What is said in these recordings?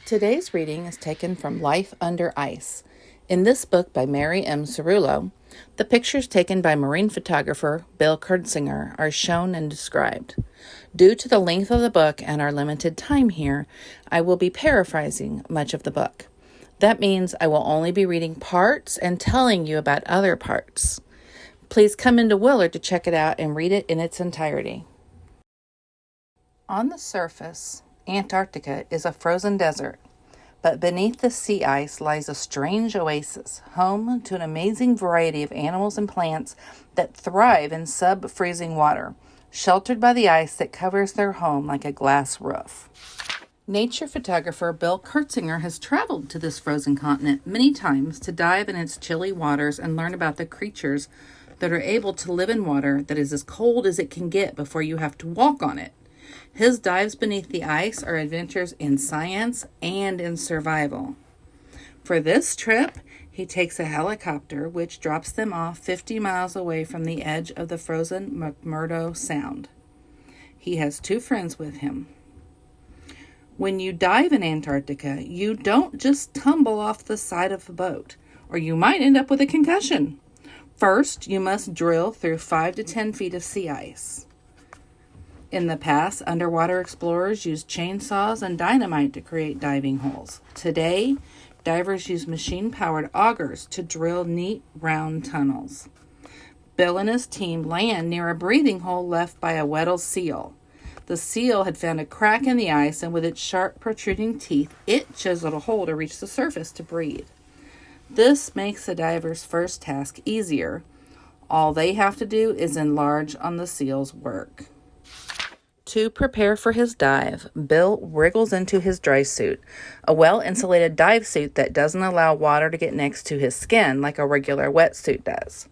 Today's reading is taken from Life Under Ice. In this book by Mary M. Cerullo, the pictures taken by marine photographer Bill Kurtzinger are shown and described. Due to the length of the book and our limited time here, I will be paraphrasing much of the book. That means I will only be reading parts and telling you about other parts. Please come into Willard to check it out and read it in its entirety. On the surface, Antarctica is a frozen desert, but beneath the sea ice lies a strange oasis, home to an amazing variety of animals and plants that thrive in sub-freezing water, sheltered by the ice that covers their home like a glass roof. Nature photographer Bill Kurtzinger has traveled to this frozen continent many times to dive in its chilly waters and learn about the creatures that are able to live in water that is as cold as it can get before you have to walk on it. His dives beneath the ice are adventures in science and in survival. For this trip, he takes a helicopter which drops them off 50 miles away from the edge of the frozen McMurdo Sound. He has 2 friends with him. When you dive in Antarctica, you don't just tumble off the side of the boat, or you might end up with a concussion. First, you must drill through 5 to 10 feet of sea ice. In the past, underwater explorers used chainsaws and dynamite to create diving holes. Today, divers use machine-powered augers to drill neat, round tunnels. Bill and his team land near a breathing hole left by a Weddell seal. The seal had found a crack in the ice, and with its sharp, protruding teeth, it chiseled a hole to reach the surface to breathe. This makes the diver's first task easier. All they have to do is enlarge on the seal's work. To prepare for his dive, Bill wriggles into his dry suit, a well-insulated dive suit that doesn't allow water to get next to his skin like a regular wetsuit does.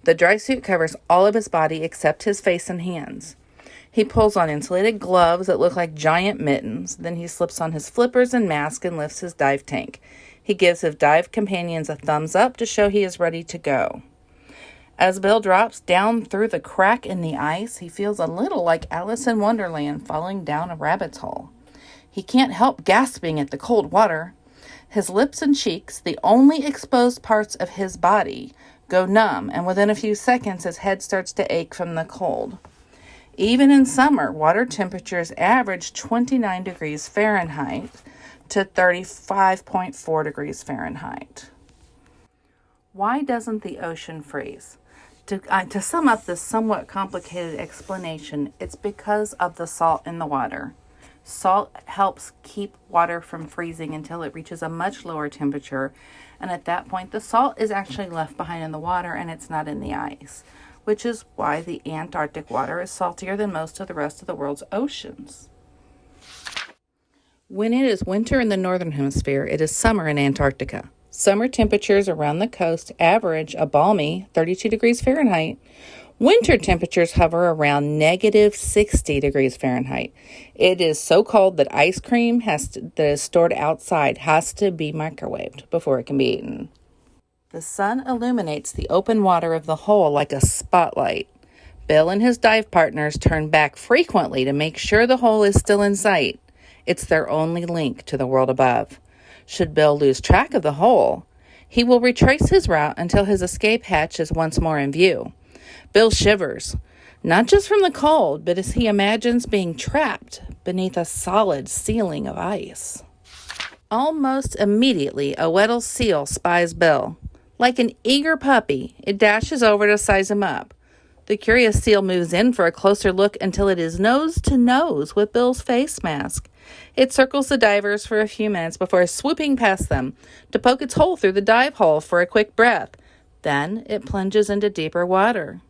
The dry suit covers all of his body except his face and hands. He pulls on insulated gloves that look like giant mittens. Then he slips on his flippers and mask and lifts his dive tank. He gives his dive companions a thumbs up to show he is ready to go. As Bill drops down through the crack in the ice, he feels a little like Alice in Wonderland falling down a rabbit's hole. He can't help gasping at the cold water. His lips and cheeks, the only exposed parts of his body, go numb, and within a few seconds his head starts to ache from the cold. Even in summer, water temperatures average 29 degrees Fahrenheit to 35.4 degrees Fahrenheit. Why doesn't the ocean freeze? To sum up this somewhat complicated explanation, it's because of the salt in the water. Salt helps keep water from freezing until it reaches a much lower temperature, and at that point the salt is actually left behind in the water and it's not in the ice, which is why the Antarctic water is saltier than most of the rest of the world's oceans. When it is winter in the northern hemisphere, it is summer in Antarctica. Summer temperatures around the coast average a balmy 32 degrees Fahrenheit. Winter temperatures hover around negative 60 degrees Fahrenheit. It is so cold that ice cream that is stored outside has to be microwaved before it can be eaten. The sun illuminates the open water of the hole like a spotlight. Bill and his dive partners turn back frequently to make sure the hole is still in sight. It's their only link to the world above. Should Bill lose track of the hole, he will retrace his route until his escape hatch is once more in view. Bill shivers, not just from the cold, but as he imagines being trapped beneath a solid ceiling of ice. Almost immediately, a Weddell seal spies Bill. Like an eager puppy, it dashes over to size him up. The curious seal moves in for a closer look until it is nose to nose with Bill's face mask. It circles the divers for a few minutes before swooping past them to poke its hole through the dive hole for a quick breath. Then it plunges into deeper water.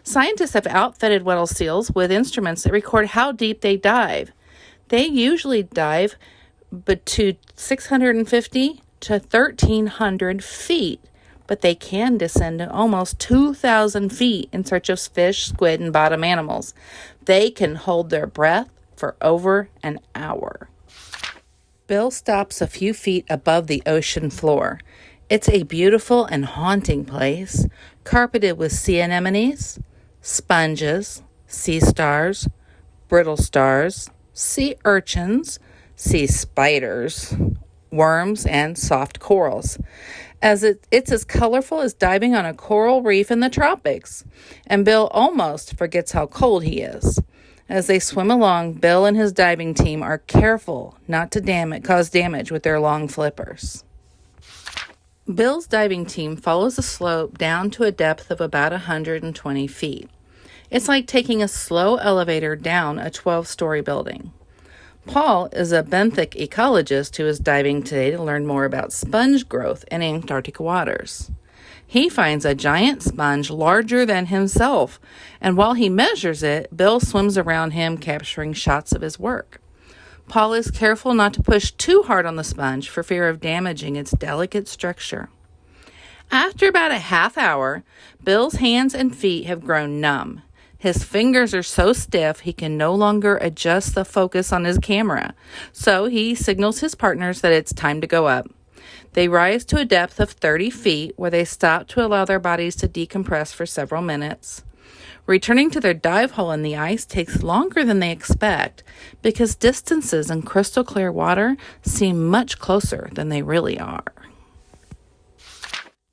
Scientists have outfitted Weddell seals with instruments that record how deep they dive. They usually dive to 650 to 1,300 feet, but they can descend to almost 2,000 feet in search of fish, squid, and bottom animals. They can hold their breath for over an hour. Bill stops a few feet above the ocean floor. It's a beautiful and haunting place, carpeted with sea anemones, sponges, sea stars, brittle stars, sea urchins, sea spiders, worms, and soft corals. It's as colorful as diving on a coral reef in the tropics, and Bill almost forgets how cold he is. As they swim along, Bill and his diving team are careful not to cause damage with their long flippers. Bill's diving team follows a slope down to a depth of about 120 feet. It's like taking a slow elevator down a 12-story building. Paul is a benthic ecologist who is diving today to learn more about sponge growth in Antarctic waters. He finds a giant sponge larger than himself, and while he measures it, Bill swims around him, capturing shots of his work. Paul is careful not to push too hard on the sponge for fear of damaging its delicate structure. After about a half hour, Bill's hands and feet have grown numb. His fingers are so stiff he can no longer adjust the focus on his camera, so he signals his partners that it's time to go up. They rise to a depth of 30 feet where they stop to allow their bodies to decompress for several minutes. Returning to their dive hole in the ice takes longer than they expect because distances in crystal clear water seem much closer than they really are.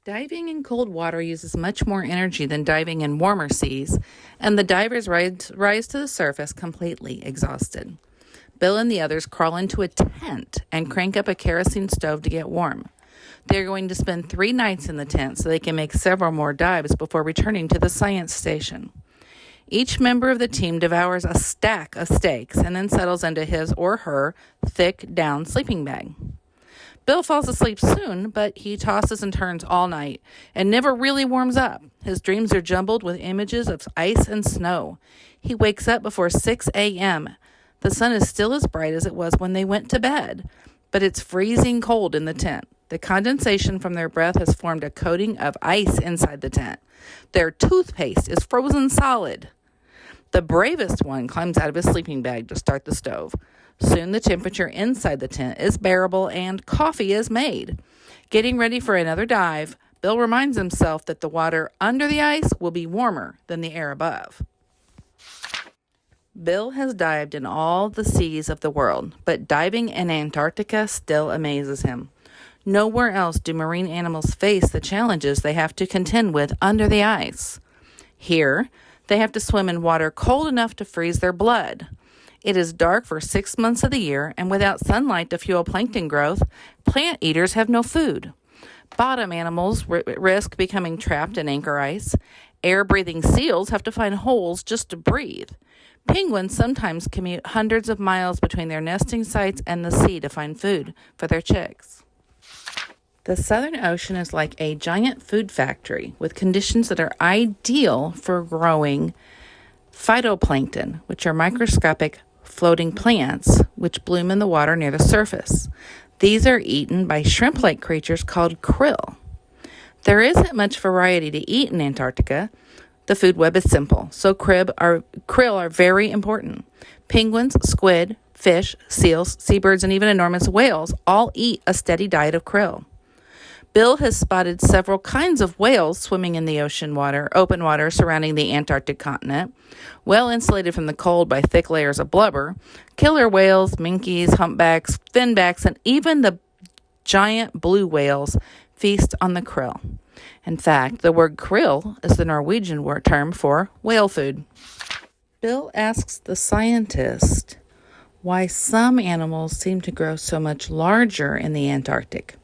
Diving in cold water uses much more energy than diving in warmer seas, and the divers rise to the surface completely exhausted. Bill and the others crawl into a tent and crank up a kerosene stove to get warm. They're going to spend 3 nights in the tent so they can make several more dives before returning to the science station. Each member of the team devours a stack of steaks and then settles into his or her thick down sleeping bag. Bill falls asleep soon, but he tosses and turns all night and never really warms up. His dreams are jumbled with images of ice and snow. He wakes up before 6 a.m. The sun is still as bright as it was when they went to bed, but it's freezing cold in the tent. The condensation from their breath has formed a coating of ice inside the tent. Their toothpaste is frozen solid. The bravest one climbs out of his sleeping bag to start the stove. Soon the temperature inside the tent is bearable and coffee is made. Getting ready for another dive, Bill reminds himself that the water under the ice will be warmer than the air above. Bill has dived in all the seas of the world, but diving in Antarctica still amazes him. Nowhere else do marine animals face the challenges they have to contend with under the ice. Here, they have to swim in water cold enough to freeze their blood. It is dark for 6 months of the year, and without sunlight to fuel plankton growth, plant eaters have no food. Bottom animals risk becoming trapped in anchor ice. Air-breathing seals have to find holes just to breathe. Penguins sometimes commute hundreds of miles between their nesting sites and the sea to find food for their chicks. The Southern Ocean is like a giant food factory with conditions that are ideal for growing phytoplankton, which are microscopic floating plants which bloom in the water near the surface. These are eaten by shrimp-like creatures called krill. There isn't much variety to eat in Antarctica. The food web is simple, so krill are very important. Penguins, squid, fish, seals, seabirds, and even enormous whales all eat a steady diet of krill. Bill has spotted several kinds of whales swimming in the open water surrounding the Antarctic continent. Well insulated from the cold by thick layers of blubber, killer whales, minkies, humpbacks, finbacks, and even the giant blue whales feast on the krill. In fact, the word krill is the Norwegian term for whale food. Bill asks the scientist why some animals seem to grow so much larger in the Antarctic.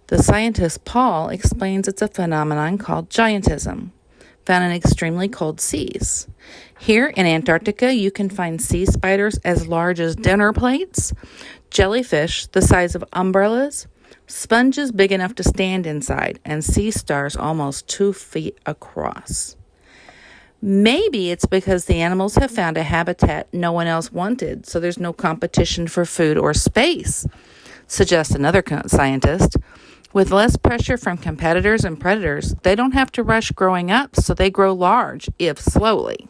The scientist Paul explains it's a phenomenon called giantism, found in extremely cold seas. Here in Antarctica, you can find sea spiders as large as dinner plates, jellyfish the size of umbrellas, sponges big enough to stand inside, and sea stars almost 2 feet across. Maybe it's because the animals have found a habitat no one else wanted, so there's no competition for food or space, suggests another scientist. With less pressure from competitors and predators, they don't have to rush growing up, so they grow large, if slowly.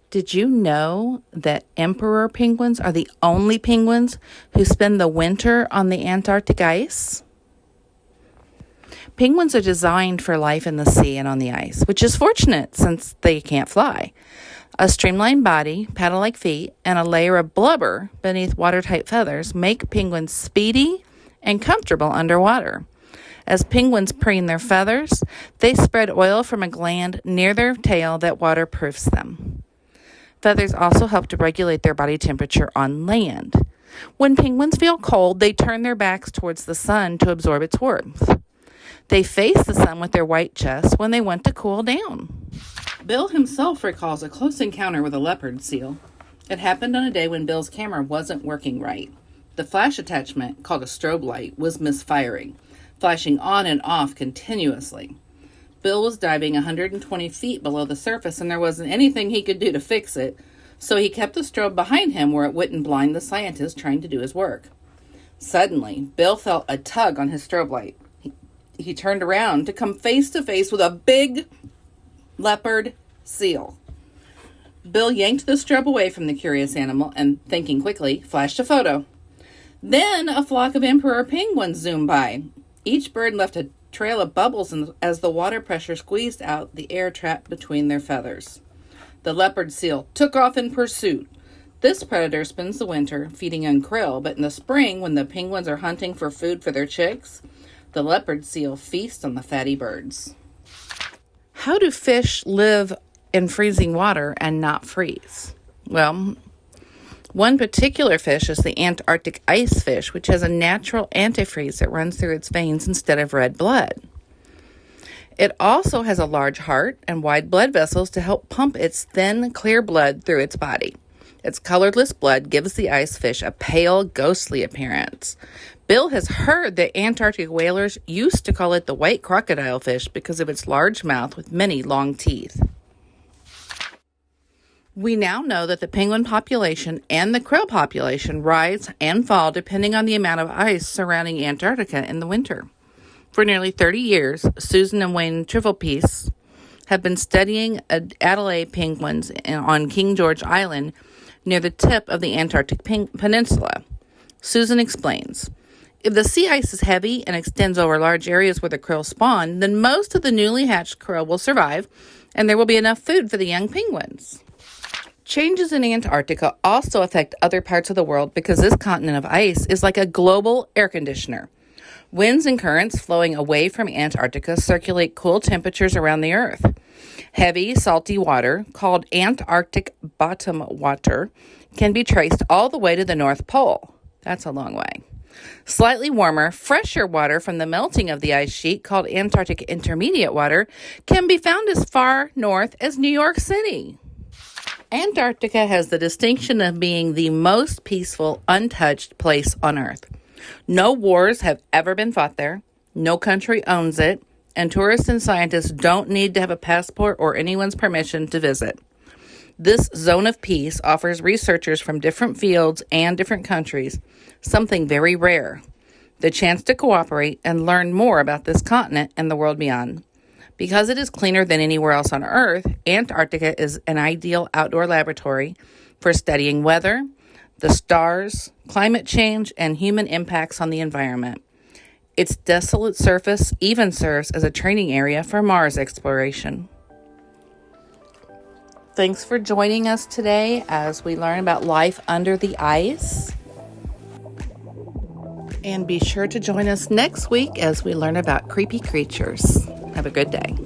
Did you know that emperor penguins are the only penguins who spend the winter on the Antarctic ice? Penguins are designed for life in the sea and on the ice, which is fortunate since they can't fly. A streamlined body, paddle-like feet, and a layer of blubber beneath watertight feathers make penguins speedy and comfortable underwater. As penguins preen their feathers, they spread oil from a gland near their tail that waterproofs them. Feathers also help to regulate their body temperature on land. When penguins feel cold, they turn their backs towards the sun to absorb its warmth. They face the sun with their white chests when they want to cool down. Bill himself recalls a close encounter with a leopard seal. It happened on a day when Bill's camera wasn't working right. The flash attachment, called a strobe light, was misfiring, flashing on and off continuously. Bill was diving 120 feet below the surface, and there wasn't anything he could do to fix it, so he kept the strobe behind him where it wouldn't blind the scientist trying to do his work. Suddenly, Bill felt a tug on his strobe light. He turned around to come face to face with a big leopard seal. Bill yanked the strobe away from the curious animal and, thinking quickly, flashed a photo. Then a flock of emperor penguins zoomed by. Each bird left a trail of bubbles as the water pressure squeezed out the air trapped between their feathers. The leopard seal took off in pursuit. This predator spends the winter feeding on krill, but in the spring, when the penguins are hunting for food for their chicks, the leopard seal feasts on the fatty birds. How do fish live in freezing water and not freeze? Well, one particular fish is the Antarctic ice fish, which has a natural antifreeze that runs through its veins instead of red blood. It also has a large heart and wide blood vessels to help pump its thin, clear blood through its body. Its colorless blood gives the ice fish a pale, ghostly appearance. Bill has heard that Antarctic whalers used to call it the white crocodile fish because of its large mouth with many long teeth. We now know that the penguin population and the krill population rise and fall depending on the amount of ice surrounding Antarctica in the winter. For nearly 30 years, Susan and Wayne Trivelpiece have been studying Adelaide penguins on King George Island near the tip of the Antarctic Peninsula. Susan explains, if the sea ice is heavy and extends over large areas where the krill spawn, then most of the newly hatched krill will survive, and there will be enough food for the young penguins. Changes in Antarctica also affect other parts of the world because this continent of ice is like a global air conditioner. Winds and currents flowing away from Antarctica circulate cool temperatures around the Earth. Heavy, salty water, called Antarctic bottom water, can be traced all the way to the North Pole. That's a long way. Slightly warmer, fresher water from the melting of the ice sheet, called Antarctic intermediate water, can be found as far north as New York City. Antarctica has the distinction of being the most peaceful, untouched place on Earth. No wars have ever been fought there, no country owns it, and tourists and scientists don't need to have a passport or anyone's permission to visit. This zone of peace offers researchers from different fields and different countries something very rare, the chance to cooperate and learn more about this continent and the world beyond. Because it is cleaner than anywhere else on Earth, Antarctica is an ideal outdoor laboratory for studying weather, the stars, climate change, and human impacts on the environment. Its desolate surface even serves as a training area for Mars exploration. Thanks for joining us today as we learn about life under the ice. And be sure to join us next week as we learn about creepy creatures. Have a good day.